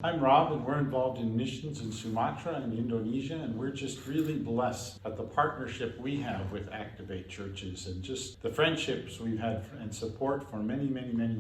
I'm Rob, and we're involved in missions in Sumatra and Indonesia, and we're just really blessed at the partnership we have with Activate churches and just the friendships we've had and support for many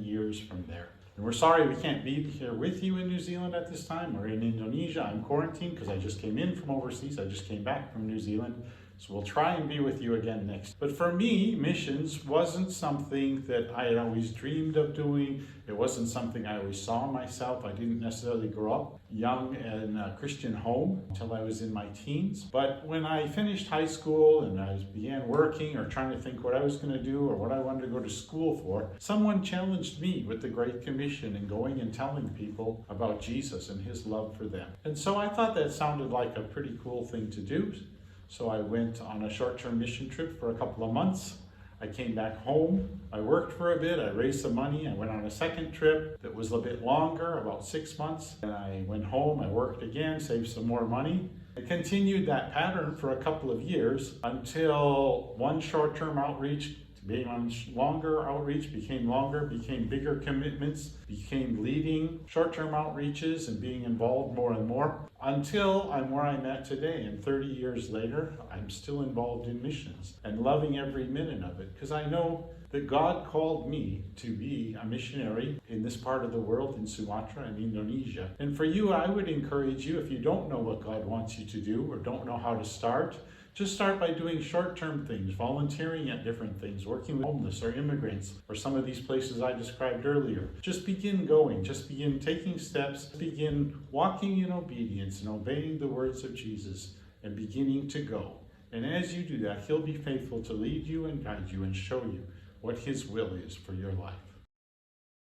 years from there. And we're sorry we can't be here with you in New Zealand at this time. We're in Indonesia. I'm quarantined because I just came in from overseas. I just came back from New Zealand. So we'll try and be with you again next. But for me, missions wasn't something that I had always dreamed of doing. It wasn't something I always saw myself. I didn't necessarily grow up young in a Christian home until I was in my teens. But when I finished high school and I began working or trying to think what I was going to do or what I wanted to go to school for, someone challenged me with the Great Commission and going and telling people about Jesus and his love for them. And so I thought that sounded like a pretty cool thing to do. So I went on a short-term mission trip for a couple of months. I came back home. I worked for a bit. I raised some money. I went on a second trip that was a bit longer, about 6 months. And I went home. I worked again, saved some more money. I continued that pattern for a couple of years until one short-term outreach being on longer outreach became longer, became bigger commitments, became leading short-term outreaches and being involved more and more until I'm where I'm at today. And 30 years later, I'm still involved in missions and loving every minute of it because I know that God called me to be a missionary in this part of the world, in Sumatra and Indonesia. And for you, I would encourage you, if you don't know what God wants you to do or don't know how to start, just start by doing short-term things, volunteering at different things, working with homeless or immigrants or some of these places I described earlier. Just begin going, just begin taking steps, begin walking in obedience and obeying the words of Jesus and beginning to go. And as you do that, he'll be faithful to lead you and guide you and show you what his will is for your life.